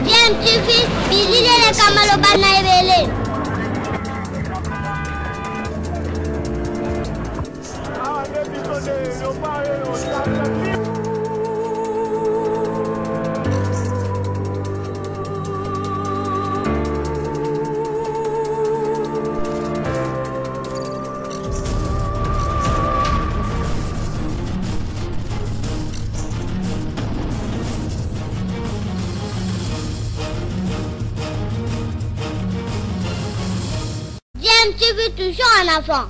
DMTV, bilile kamalo bana ebele. DMTV toujours en avant.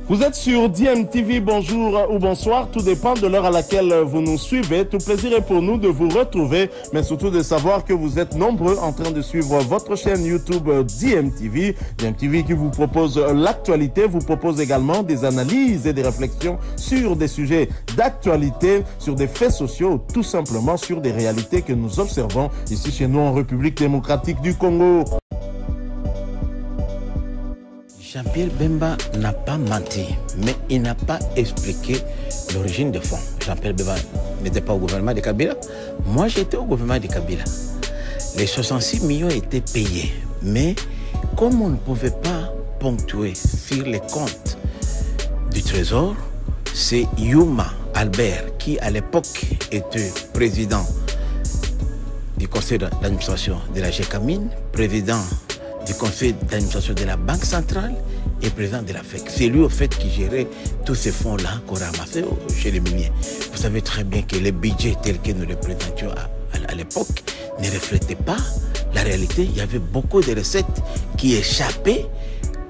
Vous êtes sur DMTV, bonjour ou bonsoir, tout dépend de l'heure à laquelle vous nous suivez. Tout plaisir est pour nous de vous retrouver, mais surtout de savoir que vous êtes nombreux en train de suivre votre chaîne YouTube DMTV. DMTV qui vous propose l'actualité, vous propose également des analyses et des réflexions sur des sujets d'actualité, sur des faits sociaux, tout simplement sur des réalités que nous observons ici chez nous en République démocratique du Congo. Jean-Pierre Bemba n'a pas menti, mais il n'a pas expliqué l'origine de fonds. Jean-Pierre Bemba n'était pas au gouvernement de Kabila. Moi, j'étais au gouvernement de Kabila. Les 66 millions étaient payés. Mais comme on ne pouvait pas ponctuer sur les comptes du Trésor, c'est Yuma Albert, qui à l'époque était président du conseil d'administration de la GECAMINE, président du conseil d'administration de la Banque centrale et président de la FEC. C'est lui, au fait, qui gérait tous ces fonds-là qu'on ramassait chez les miniers. Vous savez très bien que les budgets tels que nous les présentions à l'époque ne reflétaient pas la réalité. Il y avait beaucoup de recettes qui échappaient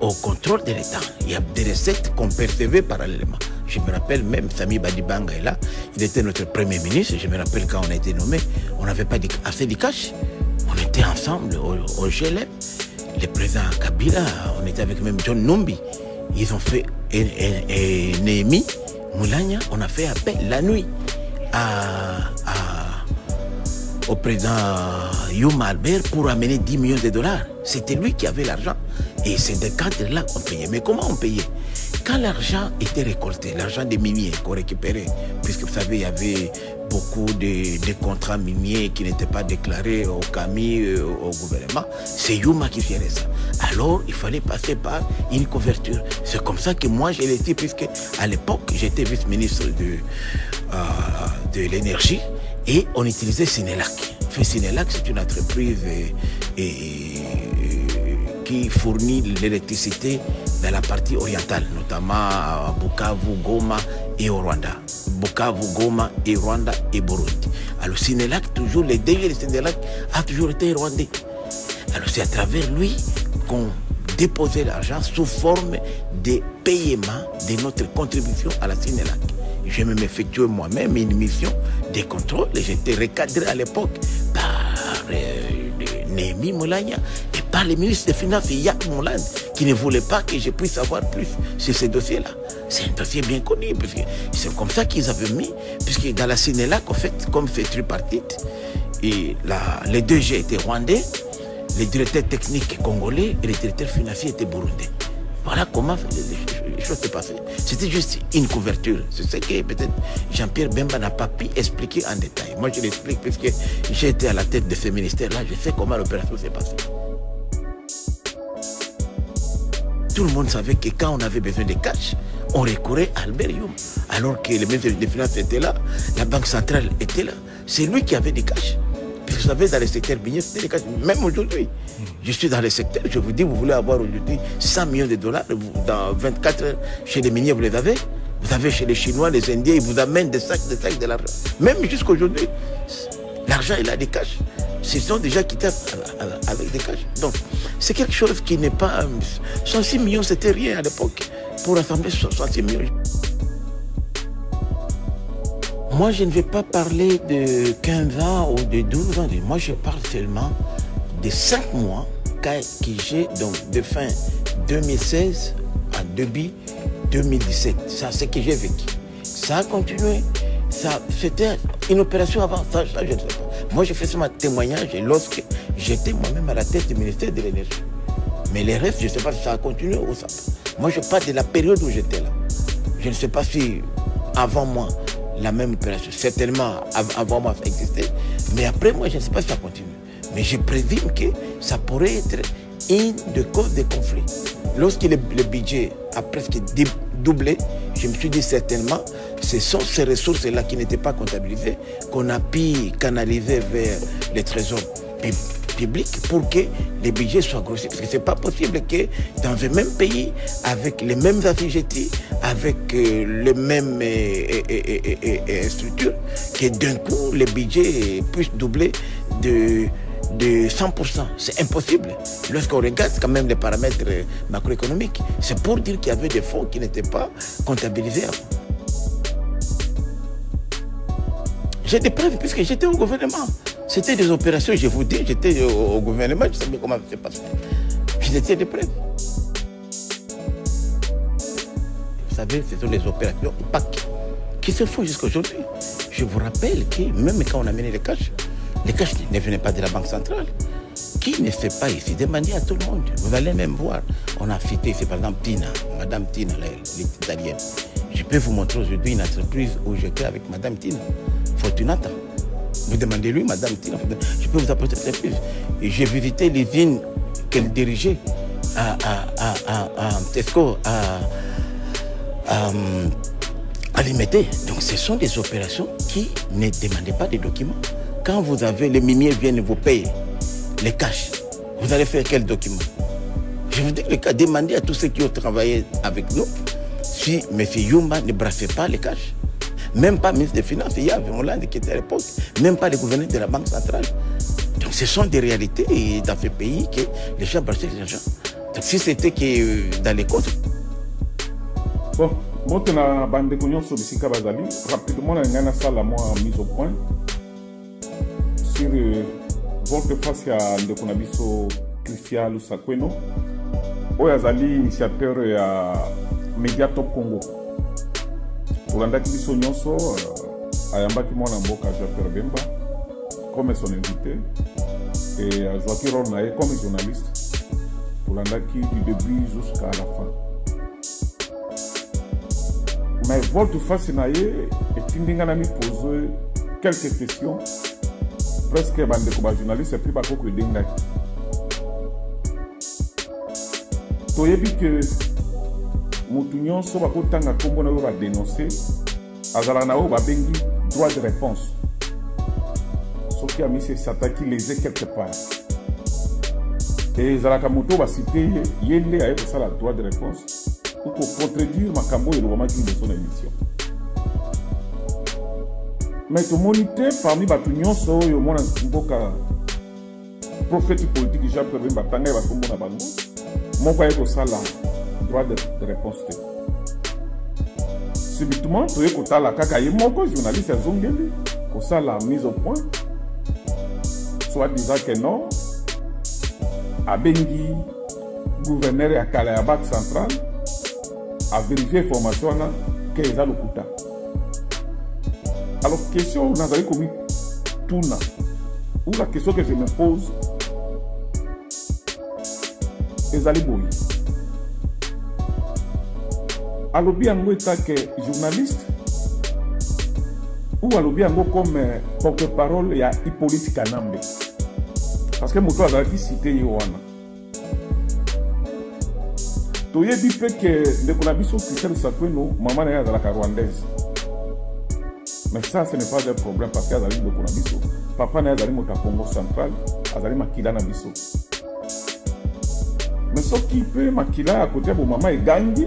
au contrôle de l'État. Il y a des recettes qu'on percevait parallèlement. Je me rappelle même, Sami Badibanga est là, il était notre premier ministre. Je me rappelle quand on a été nommé, on n'avait pas assez de cash. On était ensemble au GLM. Les présidents Kabila, on était avec même John Numbi. Ils ont fait Néhémie Moulania, on a fait appel la nuit au président Yuma Albert pour amener 10 millions de dollars. C'était lui qui avait l'argent. Et c'est de cadres-là qu'on payait. Mais comment on payait? Quand l'argent était récolté, l'argent des miniers qu'on récupérait, puisque vous savez, il y avait beaucoup de contrats miniers qui n'étaient pas déclarés au CAMI, au gouvernement, c'est Yuma qui gérait ça. Alors, il fallait passer par une couverture. C'est comme ça que moi, j'ai laissé, puisque à l'époque, j'étais vice-ministre de l'énergie et on utilisait Sénélac. Sénélac, c'est une entreprise qui fournit l'électricité dans la partie orientale, notamment à Bukavu, Goma et au Rwanda. Bukavu, Goma et Rwanda et Burundi. Alors Sénélac, toujours, les DG de Sénélac a toujours été rwandais. Alors c'est à travers lui qu'on déposait l'argent sous forme de paiement de notre contribution à la Sénélac. J'ai même effectué moi-même une mission de contrôle et j'étais recadré à l'époque par Néhémie Moulania et par le ministre des Finances Yak Mouland qui ne voulait pas que je puisse savoir plus sur ces dossiers-là. C'est un dossier bien connu, parce que c'est comme ça qu'ils avaient mis, puisque dans la Sénélac, en fait, comme c'est tripartite, et les deux G étaient rwandais, les directeurs techniques congolais et les directeurs financiers étaient burundais. Voilà comment les choses se passaient. C'était juste une couverture. C'est ce que peut-être Jean-Pierre Bemba n'a pas pu expliquer en détail. Moi, je l'explique puisque j'ai été à la tête de ce ministère-là. Je sais comment l'opération s'est passée. Tout le monde savait que quand on avait besoin de cash, on recourait à Albert Yuma. Alors que le ministre des Finances était là, la Banque centrale était là. C'est lui qui avait des cash. Vous savez, dans le secteur minier, c'était les cash. Même aujourd'hui, je suis dans le secteur, je vous dis, vous voulez avoir aujourd'hui 100 millions de dollars, dans 24 heures, chez les miniers, vous les avez. Vous avez chez les Chinois, les Indiens, ils vous amènent des sacs de l'argent. Même jusqu'aujourd'hui, l'argent, il a des cash. Ce sont des gens qui tapent avec des cash. Donc, c'est quelque chose qui n'est pas... 66 millions, c'était rien à l'époque pour rassembler 66 millions. Moi, je ne vais pas parler de 15 ans ou de 12 ans. Moi, je parle seulement de 5 mois que j'ai, donc de fin 2016 à début 2017. C'est ce que j'ai vécu. Ça a continué. C'était une opération avant ça, je ne sais pas. Moi, je fais ce témoignage lorsque j'étais moi-même à la tête du ministère de l'Énergie. Mais les restes, je ne sais pas si ça a continué ou ça. Moi, je parle de la période où j'étais là. Je ne sais pas si avant moi, la même opération, certainement avant moi, ça existait. Mais après moi, je ne sais pas si ça continue. Mais je prédis que ça pourrait être une des causes des conflits. Lorsque le budget a presque doublé, je me suis dit certainement, ce sont ces ressources-là qui n'étaient pas comptabilisées qu'on a pu canaliser vers les trésors publics pour que les budgets soient grossis. Parce que ce n'est pas possible que dans un même pays, avec les mêmes assujettis, avec les mêmes structures, que d'un coup, les budgets puissent doubler de 100%. C'est impossible. Lorsqu'on regarde quand même les paramètres macroéconomiques, c'est pour dire qu'il y avait des fonds qui n'étaient pas comptabilisés avant. J'ai des preuves puisque j'étais au gouvernement. C'était des opérations, je vous dis, j'étais au gouvernement, je savais comment ça se passait. J'étais des preuves. Vous savez, ce sont les opérations opaques qui se font jusqu'à aujourd'hui. Je vous rappelle que même quand on a mené les cash ne venaient pas de la Banque centrale. Qui ne sait pas ici, demandez à tout le monde. Vous allez même voir. On a cité ici par exemple Tina, Madame Tina, l'italienne. Je peux vous montrer aujourd'hui une entreprise où j'étais avec Madame Tina, Fortunata. Vous demandez-lui, Madame Tina, je peux vous apporter très plus. Et j'ai visité l'usine qu'elle dirigeait à Tesco, à Limité. Donc ce sont des opérations qui ne demandaient pas de documents. Quand vous avez, les miniers viennent vous payer les cash, vous allez faire quel document? Je vous dis que le cas, demandez à tous ceux qui ont travaillé avec nous si M. Yumba ne brassait pas les cash. Même pas le ministre des Finances, il y avait Hollande qui était à l'époque, même pas le gouverneur de la Banque centrale. Donc ce sont des réalités dans ce pays que les gens brassaient l'argent. Donc si c'était que dans les comptes. Bon, moi, je na bande de Bissika Bazali. Rapidement, on a ça la mise au point sur votre face à Ndekonabiso Christian Lusakweno. Oyazali initiateur à Media Top Congo. Olandaki biso nyonso ayambaki mwana mboka Jean-Pierre Bemba comme son invité et azwaki rôle na ye comme journaliste. Olandaki du début jusqu'à la fin. Mais votre face na ye etindinga na mi poser quelques questions presque bandeko ba journaliste et puis bakoko edengaki. Toyebi que mutu nyonso bakotanga kombo na yo ba dénoncer azala na yo babengi droit de réponse. Soki ami se s'attaque les quelque part. Et ezalaka moto ba cité yende aye ko sala droit de réponse pour contredire makambo elobamaki de son émission. Mais to monité parmi batu nyonso oyo mona mboka prophète politique Jean-Pierre Bemba tanga ba kombo na bango moko aye ko sala droit de réponse. Subitement, tu es côté la kaka yemoko journaliste azongeli pour ça la mise au point, soit disant que non, abengi gouverneur à Kalayabat central a vérifié l'information que les a le kuta. Alors question on a commis tout là. Ou la question que je me pose, les alibouilles. Alobi yango que journaliste ou alobi yango comme porte-parole ya Hippolyte Kanambe parce que moto azalaki cité ye wana toyebi mpe ke ndeko na biso Christian Lusakweno mama na ye azalaka rwandaise mais ça ce n'est pas un problème parce que azali ndeko na biso papa na ye azali moto ya Congo central azali makila na biso mais soki mpe makila ya kote ya bomama egangi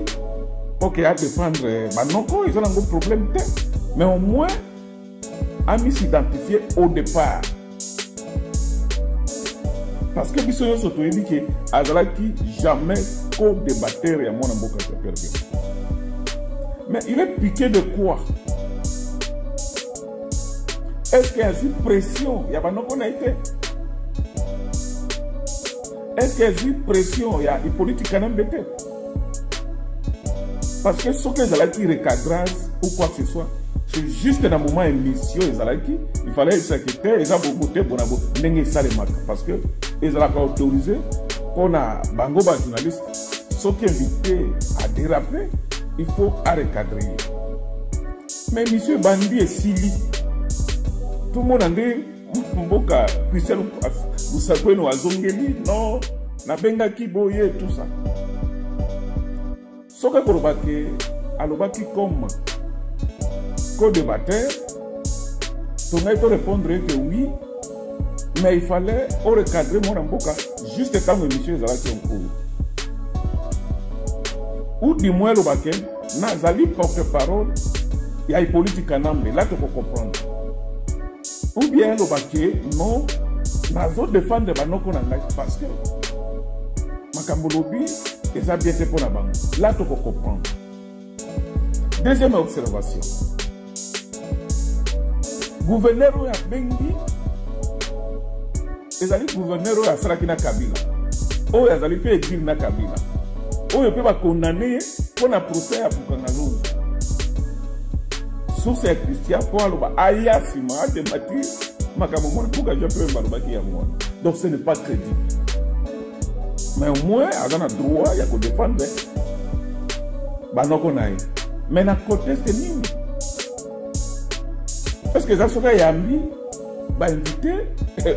ok, à défendre, non, ils ont un gros problème, mais au moins, à s'identifier au départ. Parce que Bissonio Soto dit que Azalaki jamais co-débatteur et à mon amboka se perdu. Mais il est piqué de quoi? Est-ce qu'il y a une pression? Il y a pas non qu'on a été. Est-ce qu'il y a une pression? Il y a une politique quand même bête. Parce que ce que Zalaki recadrage ou quoi que ce soit, c'est juste dans le moment émission Zalaki, il fallait s'inquiéter, ils ont beaucoup de bonabo, n'engagez ça les marques. Parce que ils ont autorisé qu'on a bango journaliste, ceux qui invités dérapé, il faut recadrer. Mais monsieur Bandi est Sili. Tout le monde a dit, Mboka, Christian Boussakoueno Azongeli, non, Nabenga Kiboye, tout ça. Soka Korobake, Alobaki comme co-débatteur, on a été répondre que oui, mais il fallait recadrer mon Mboka juste quand le monsieur Zalaki en cours. Ou du moins le baquet, Nazali porte-parole, il y a une politique en âme, là tu peux comprendre. Ou bien le baquet, non, Nazo défendre Banoko Nangai, parce que Makambolobi, et ça bien fait pour la banque. Là tu peux comprendre. Deuxième observation. Gouverneur ya Bengi, ezali gouverneur ya Sarakina Kabila. O ezali pe exil na Kabila. Oyo pe ba condamner pour na procès ya Bukangalonzo. Sous ce Christian Paul ba aya sima de mati makambo mo buka je peux malobaki ya moi. Donc ce n'est pas crédible. Mais au moins azana droit ya ko défendre banoko naye. Mais na côté c'est nini? Parce que ça serait Yambi, bah invité,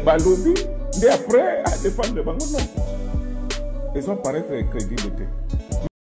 bah lobby, mais après à défendre le bango, non. Ils ont paraître crédibles.